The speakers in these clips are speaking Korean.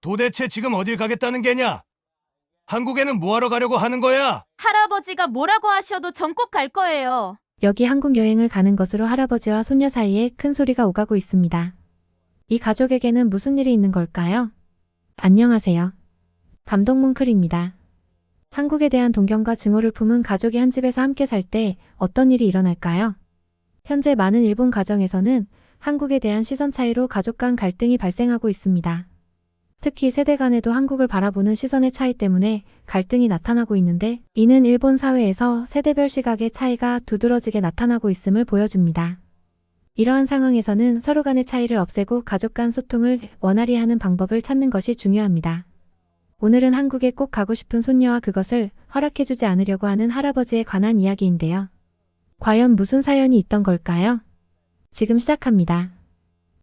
도대체 지금 어딜 가겠다는 게냐? 한국에는 뭐하러 가려고 하는 거야? 할아버지가 뭐라고 하셔도 전 꼭 갈 거예요. 여기 한국 여행을 가는 것으로 할아버지와 손녀 사이에 큰 소리가 오가고 있습니다. 이 가족에게는 무슨 일이 있는 걸까요? 안녕하세요. 감독뭉클입니다. 한국에 대한 동경과 증오를 품은 가족이 한 집에서 함께 살 때 어떤 일이 일어날까요? 현재 많은 일본 가정에서는 한국에 대한 시선 차이로 가족 간 갈등이 발생하고 있습니다. 특히 세대 간에도 한국을 바라보는 시선의 차이 때문에 갈등이 나타나고 있는데, 이는 일본 사회에서 세대별 시각의 차이가 두드러지게 나타나고 있음을 보여줍니다. 이러한 상황에서는 서로 간의 차이를 없애고 가족 간 소통을 원활히 하는 방법을 찾는 것이 중요합니다. 오늘은 한국에 꼭 가고 싶은 손녀와 그것을 허락해주지 않으려고 하는 할아버지에 관한 이야기인데요. 과연 무슨 사연이 있던 걸까요? 지금 시작합니다.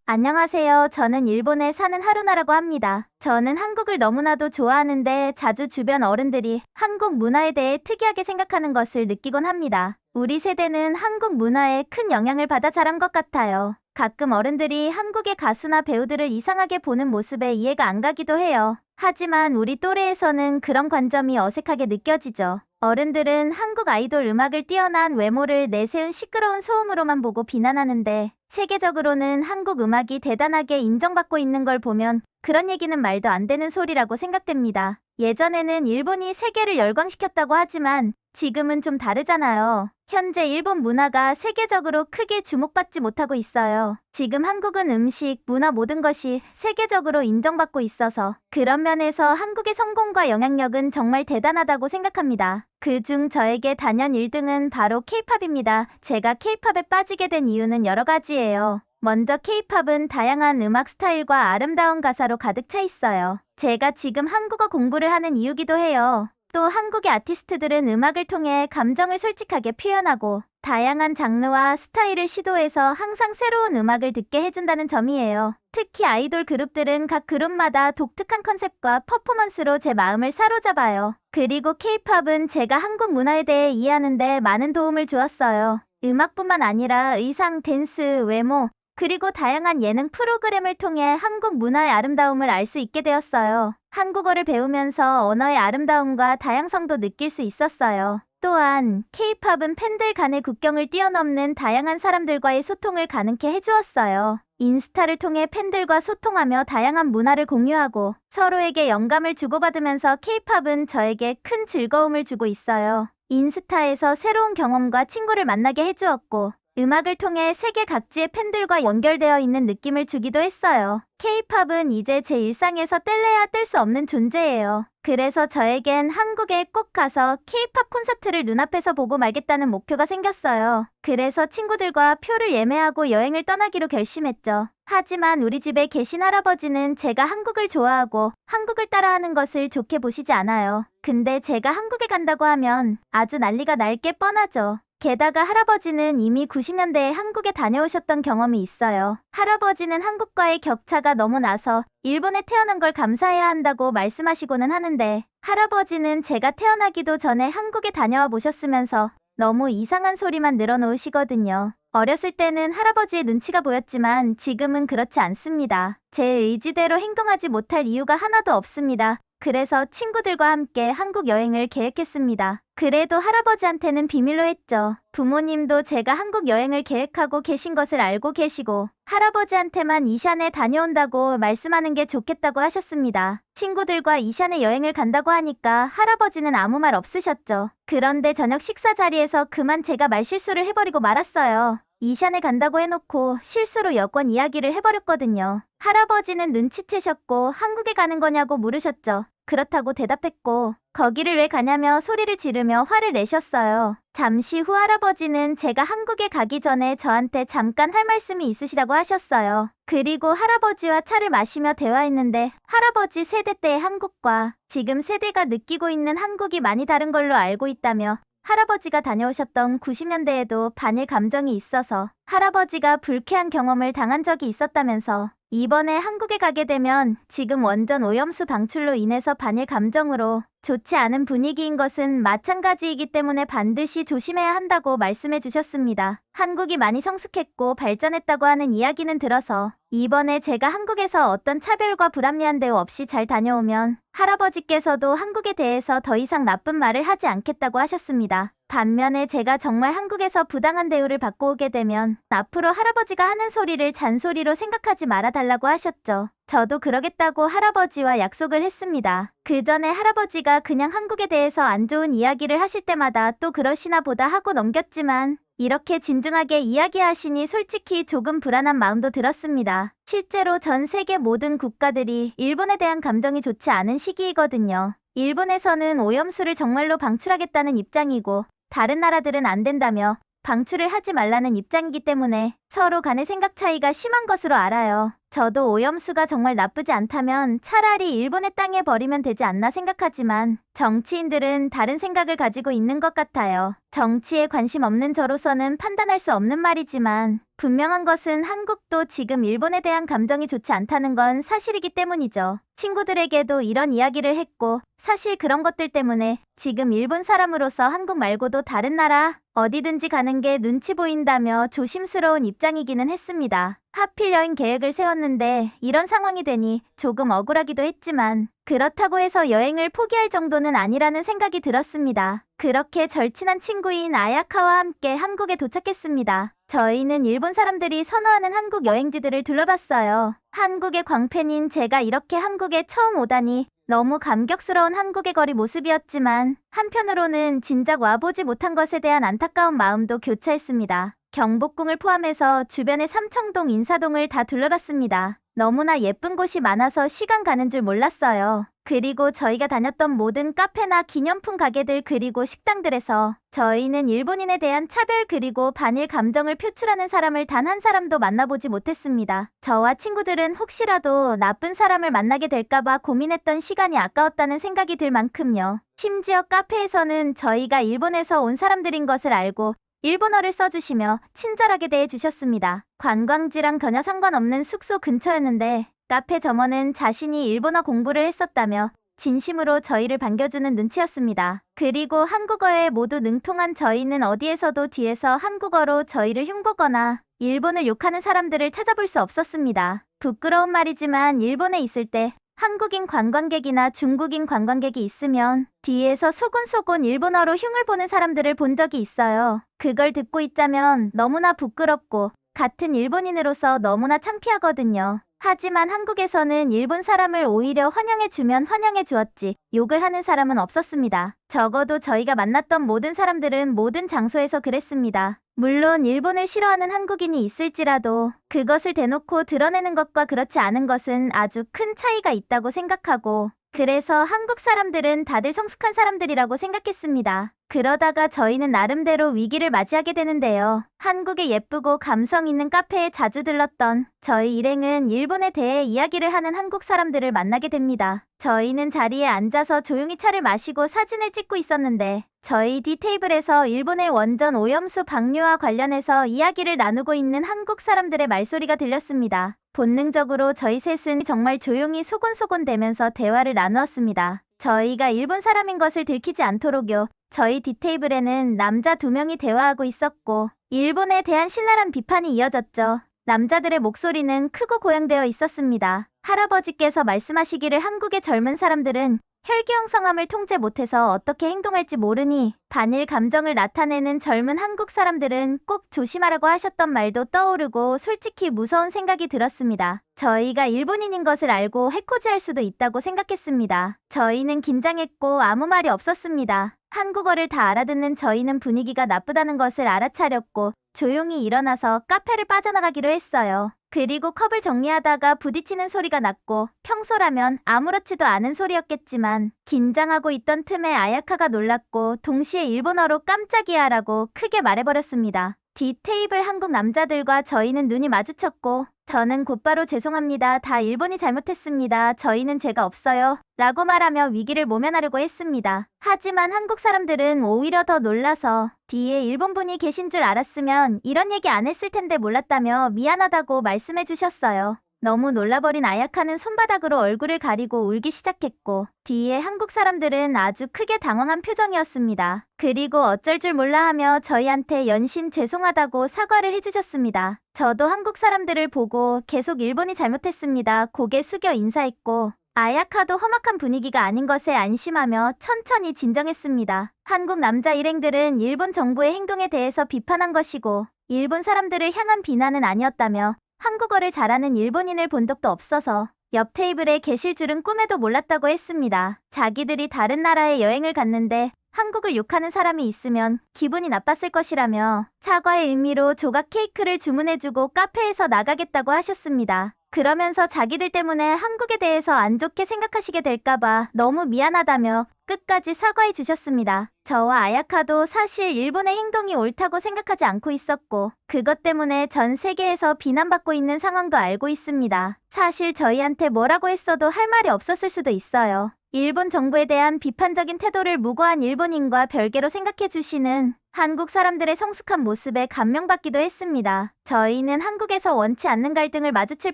안녕하세요. 저는 일본에 사는 하루나라고 합니다. 저는 한국을 너무나도 좋아하는데 자주 주변 어른들이 한국 문화에 대해 특이하게 생각하는 것을 느끼곤 합니다. 우리 세대는 한국 문화에 큰 영향을 받아 자란 것 같아요. 가끔 어른들이 한국의 가수나 배우들을 이상하게 보는 모습에 이해가 안 가기도 해요. 하지만 우리 또래에서는 그런 관점이 어색하게 느껴지죠. 어른들은 한국 아이돌 음악을 뛰어난 외모를 내세운 시끄러운 소음으로만 보고 비난하는데, 세계적으로는 한국 음악이 대단하게 인정받고 있는 걸 보면 그런 얘기는 말도 안 되는 소리라고 생각됩니다. 예전에는 일본이 세계를 열광시켰다고 하지만 지금은 좀 다르잖아요. 현재 일본 문화가 세계적으로 크게 주목받지 못하고 있어요. 지금 한국은 음식, 문화 모든 것이 세계적으로 인정받고 있어서 그런 면에서 한국의 성공과 영향력은 정말 대단하다고 생각합니다. 그중 저에게 단연 1등은 바로 K-팝입니다. 제가 K-팝에 빠지게 된 이유는 여러 가지예요. 먼저 K-팝은 다양한 음악 스타일과 아름다운 가사로 가득 차 있어요. 제가 지금 한국어 공부를 하는 이유기도 해요. 또 한국의 아티스트들은 음악을 통해 감정을 솔직하게 표현하고 다양한 장르와 스타일을 시도해서 항상 새로운 음악을 듣게 해준다는 점이에요. 특히 아이돌 그룹들은 각 그룹마다 독특한 컨셉과 퍼포먼스로 제 마음을 사로잡아요. 그리고 K-팝은 제가 한국 문화에 대해 이해하는데 많은 도움을 주었어요. 음악뿐만 아니라 의상, 댄스, 외모, 그리고 다양한 예능 프로그램을 통해 한국 문화의 아름다움을 알 수 있게 되었어요. 한국어를 배우면서 언어의 아름다움과 다양성도 느낄 수 있었어요. 또한 K-팝은 팬들 간의 국경을 뛰어넘는 다양한 사람들과의 소통을 가능케 해주었어요. 인스타를 통해 팬들과 소통하며 다양한 문화를 공유하고 서로에게 영감을 주고받으면서 K-팝은 저에게 큰 즐거움을 주고 있어요. 인스타에서 새로운 경험과 친구를 만나게 해주었고, 음악을 통해 세계 각지의 팬들과 연결되어 있는 느낌을 주기도 했어요. K-팝은 이제 제 일상에서 뗄래야 뗄 수 없는 존재예요. 그래서 저에겐 한국에 꼭 가서 K-팝 콘서트를 눈앞에서 보고 말겠다는 목표가 생겼어요. 그래서 친구들과 표를 예매하고 여행을 떠나기로 결심했죠. 하지만 우리 집에 계신 할아버지는 제가 한국을 좋아하고 한국을 따라하는 것을 좋게 보시지 않아요. 근데 제가 한국에 간다고 하면 아주 난리가 날 게 뻔하죠. 게다가 할아버지는 이미 90년대에 한국에 다녀오셨던 경험이 있어요. 할아버지는 한국과의 격차가 너무 나서 일본에 태어난 걸 감사해야 한다고 말씀하시고는 하는데, 할아버지는 제가 태어나기도 전에 한국에 다녀와 보셨으면서 너무 이상한 소리만 늘어놓으시거든요. 어렸을 때는 할아버지의 눈치가 보였지만 지금은 그렇지 않습니다. 제 의지대로 행동하지 못할 이유가 하나도 없습니다. 그래서 친구들과 함께 한국 여행을 계획했습니다. 그래도 할아버지한테는 비밀로 했죠. 부모님도 제가 한국 여행을 계획하고 계신 것을 알고 계시고 할아버지한테만 이샨에 다녀온다고 말씀하는 게 좋겠다고 하셨습니다. 친구들과 이샨에 여행을 간다고 하니까 할아버지는 아무 말 없으셨죠. 그런데 저녁 식사 자리에서 그만 제가 말실수를 해버리고 말았어요. 이샨에 간다고 해놓고 실수로 여권 이야기를 해버렸거든요. 할아버지는 눈치채셨고 한국에 가는 거냐고 물으셨죠. 그렇다고 대답했고, 거기를 왜 가냐며 소리를 지르며 화를 내셨어요. 잠시 후 할아버지는 제가 한국에 가기 전에 저한테 잠깐 할 말씀이 있으시다고 하셨어요. 그리고 할아버지와 차를 마시며 대화했는데, 할아버지 세대 때의 한국과 지금 세대가 느끼고 있는 한국이 많이 다른 걸로 알고 있다며, 할아버지가 다녀오셨던 90년대에도 반일 감정이 있어서 할아버지가 불쾌한 경험을 당한 적이 있었다면서 이번에 한국에 가게 되면 지금 원전 오염수 방출로 인해서 반일 감정으로 좋지 않은 분위기인 것은 마찬가지이기 때문에 반드시 조심해야 한다고 말씀해 주셨습니다. 한국이 많이 성숙했고 발전했다고 하는 이야기는 들어서 이번에 제가 한국에서 어떤 차별과 불합리한 대우 없이 잘 다녀오면 할아버지께서도 한국에 대해서 더 이상 나쁜 말을 하지 않겠다고 하셨습니다. 반면에 제가 정말 한국에서 부당한 대우를 받고 오게 되면 앞으로 할아버지가 하는 소리를 잔소리로 생각하지 말아달라고 하셨죠. 저도 그러겠다고 할아버지와 약속을 했습니다. 그 전에 할아버지가 그냥 한국에 대해서 안 좋은 이야기를 하실 때마다 또 그러시나 보다 하고 넘겼지만 이렇게 진중하게 이야기하시니 솔직히 조금 불안한 마음도 들었습니다. 실제로 전 세계 모든 국가들이 일본에 대한 감정이 좋지 않은 시기이거든요. 일본에서는 오염수를 정말로 방출하겠다는 입장이고 다른 나라들은 안 된다며 방출을 하지 말라는 입장이기 때문에 서로 간의 생각 차이가 심한 것으로 알아요. 저도 오염수가 정말 나쁘지 않다면 차라리 일본의 땅에 버리면 되지 않나 생각하지만 정치인들은 다른 생각을 가지고 있는 것 같아요. 정치에 관심 없는 저로서는 판단할 수 없는 말이지만 분명한 것은 한국도 지금 일본에 대한 감정이 좋지 않다는 건 사실이기 때문이죠. 친구들에게도 이런 이야기를 했고 사실 그런 것들 때문에 지금 일본 사람으로서 한국 말고도 다른 나라 어디든지 가는 게 눈치 보인다며 조심스러운 입장이기는 했습니다. 하필 여행 계획을 세웠는데 이런 상황이 되니 조금 억울하기도 했지만 그렇다고 해서 여행을 포기할 정도는 아니라는 생각이 들었습니다. 그렇게 절친한 친구인 아야카와 함께 한국에 도착했습니다. 저희는 일본 사람들이 선호하는 한국 여행지들을 둘러봤어요. 한국의 광팬인 제가 이렇게 한국에 처음 오다니 너무 감격스러운 한국의 거리 모습이었지만 한편으로는 진작 와보지 못한 것에 대한 안타까운 마음도 교차했습니다. 경복궁을 포함해서 주변의 삼청동, 인사동을 다 둘러봤습니다. 너무나 예쁜 곳이 많아서 시간 가는 줄 몰랐어요. 그리고 저희가 다녔던 모든 카페나 기념품 가게들 그리고 식당들에서 저희는 일본인에 대한 차별 그리고 반일 감정을 표출하는 사람을 단 한 사람도 만나보지 못했습니다. 저와 친구들은 혹시라도 나쁜 사람을 만나게 될까봐 고민했던 시간이 아까웠다는 생각이 들 만큼요. 심지어 카페에서는 저희가 일본에서 온 사람들인 것을 알고 일본어를 써주시며 친절하게 대해주셨습니다. 관광지랑 전혀 상관없는 숙소 근처였는데 카페 점원은 자신이 일본어 공부를 했었다며 진심으로 저희를 반겨주는 눈치였습니다. 그리고 한국어에 모두 능통한 저희는 어디에서도 뒤에서 한국어로 저희를 흉보거나 일본을 욕하는 사람들을 찾아볼 수 없었습니다. 부끄러운 말이지만 일본에 있을 때 한국인 관광객이나 중국인 관광객이 있으면 뒤에서 소곤소곤 일본어로 흉을 보는 사람들을 본 적이 있어요. 그걸 듣고 있자면 너무나 부끄럽고 같은 일본인으로서 너무나 창피하거든요. 하지만 한국에서는 일본 사람을 오히려 환영해주면 환영해주었지 욕을 하는 사람은 없었습니다. 적어도 저희가 만났던 모든 사람들은 모든 장소에서 그랬습니다. 물론 일본을 싫어하는 한국인이 있을지라도 그것을 대놓고 드러내는 것과 그렇지 않은 것은 아주 큰 차이가 있다고 생각하고 그래서 한국 사람들은 다들 성숙한 사람들이라고 생각했습니다. 그러다가 저희는 나름대로 위기를 맞이하게 되는데요. 한국의 예쁘고 감성 있는 카페에 자주 들렀던 저희 일행은 일본에 대해 이야기를 하는 한국 사람들을 만나게 됩니다. 저희는 자리에 앉아서 조용히 차를 마시고 사진을 찍고 있었는데 저희 뒤 테이블에서 일본의 원전 오염수 방류와 관련해서 이야기를 나누고 있는 한국 사람들의 말소리가 들렸습니다. 본능적으로 저희 셋은 정말 조용히 소곤소곤 대면서 대화를 나누었습니다. 저희가 일본 사람인 것을 들키지 않도록요. 저희 뒷테이블에는 남자 2명이 대화하고 있었고 일본에 대한 신랄한 비판이 이어졌죠. 남자들의 목소리는 크고 고양되어 있었습니다. 할아버지께서 말씀하시기를 한국의 젊은 사람들은 혈기왕성함을 통제 못해서 어떻게 행동할지 모르니 반일 감정을 나타내는 젊은 한국 사람들은 꼭 조심하라고 하셨던 말도 떠오르고 솔직히 무서운 생각이 들었습니다. 저희가 일본인인 것을 알고 해코지할 수도 있다고 생각했습니다. 저희는 긴장했고 아무 말이 없었습니다. 한국어를 다 알아듣는 저희는 분위기가 나쁘다는 것을 알아차렸고 조용히 일어나서 카페를 빠져나가기로 했어요. 그리고 컵을 정리하다가 부딪히는 소리가 났고 평소라면 아무렇지도 않은 소리였겠지만 긴장하고 있던 틈에 아야카가 놀랐고 동시에 일본어로 깜짝이야라고 크게 말해버렸습니다. 뒤 테이블 한국 남자들과 저희는 눈이 마주쳤고 저는 곧바로 죄송합니다. 다 일본이 잘못했습니다. 저희는 죄가 없어요. 라고 말하며 위기를 모면하려고 했습니다. 하지만 한국 사람들은 오히려 더 놀라서 뒤에 일본분이 계신 줄 알았으면 이런 얘기 안 했을 텐데 몰랐다며 미안하다고 말씀해 주셨어요. 너무 놀라버린 아야카는 손바닥으로 얼굴을 가리고 울기 시작했고 뒤에 한국 사람들은 아주 크게 당황한 표정이었습니다. 그리고 어쩔 줄 몰라 하며 저희한테 연신 죄송하다고 사과를 해주셨습니다. 저도 한국 사람들을 보고 계속 일본이 잘못했습니다. 고개 숙여 인사했고 아야카도 험악한 분위기가 아닌 것에 안심하며 천천히 진정했습니다. 한국 남자 일행들은 일본 정부의 행동에 대해서 비판한 것이고 일본 사람들을 향한 비난은 아니었다며 한국어를 잘하는 일본인을 본 적도 없어서 옆 테이블에 계실 줄은 꿈에도 몰랐다고 했습니다. 자기들이 다른 나라에 여행을 갔는데 한국을 욕하는 사람이 있으면 기분이 나빴을 것이라며 사과의 의미로 조각 케이크를 주문해주고 카페에서 나가겠다고 하셨습니다. 그러면서 자기들 때문에 한국에 대해서 안 좋게 생각하시게 될까봐 너무 미안하다며 끝까지 사과해 주셨습니다. 저와 아야카도 사실 일본의 행동이 옳다고 생각하지 않고 있었고 그것 때문에 전 세계에서 비난받고 있는 상황도 알고 있습니다. 사실 저희한테 뭐라고 했어도 할 말이 없었을 수도 있어요. 일본 정부에 대한 비판적인 태도를 무고한 일본인과 별개로 생각해 주시는 한국 사람들의 성숙한 모습에 감명받기도 했습니다. 저희는 한국에서 원치 않는 갈등을 마주칠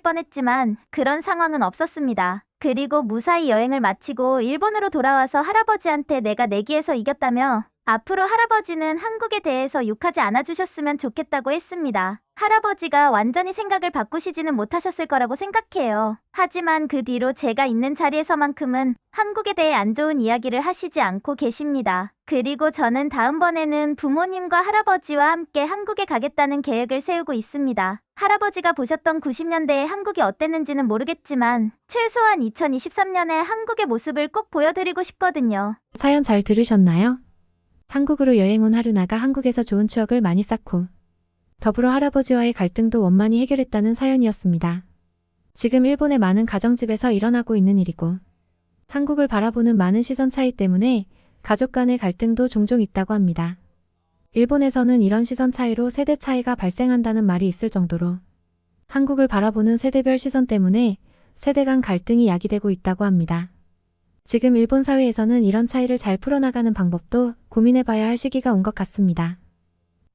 뻔했지만 그런 상황은 없었습니다. 그리고 무사히 여행을 마치고 일본으로 돌아와서 할아버지한테 내가 내기에서 이겼다며 앞으로 할아버지는 한국에 대해서 욕하지 않아주셨으면 좋겠다고 했습니다. 할아버지가 완전히 생각을 바꾸시지는 못하셨을 거라고 생각해요. 하지만 그 뒤로 제가 있는 자리에서만큼은 한국에 대해 안 좋은 이야기를 하시지 않고 계십니다. 그리고 저는 다음번에는 부모님과 할아버지와 함께 한국에 가겠다는 계획을 세우고 있습니다. 할아버지가 보셨던 90년대의 한국이 어땠는지는 모르겠지만 최소한 2023년에 한국의 모습을 꼭 보여드리고 싶거든요. 사연 잘 들으셨나요? 한국으로 여행 온 하루나가 한국에서 좋은 추억을 많이 쌓고 더불어 할아버지와의 갈등도 원만히 해결했다는 사연이었습니다. 지금 일본의 많은 가정집에서 일어나고 있는 일이고 한국을 바라보는 많은 시선 차이 때문에 가족 간의 갈등도 종종 있다고 합니다. 일본에서는 이런 시선 차이로 세대 차이가 발생한다는 말이 있을 정도로 한국을 바라보는 세대별 시선 때문에 세대 간 갈등이 야기되고 있다고 합니다. 지금 일본 사회에서는 이런 차이를 잘 풀어나가는 방법도 고민해봐야 할 시기가 온 것 같습니다.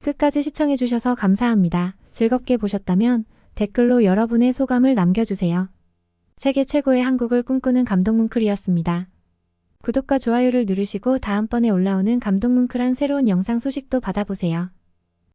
끝까지 시청해주셔서 감사합니다. 즐겁게 보셨다면 댓글로 여러분의 소감을 남겨주세요. 세계 최고의 한국을 꿈꾸는 감동뭉클이었습니다. 구독과 좋아요를 누르시고 다음번에 올라오는 감동뭉클한 새로운 영상 소식도 받아보세요.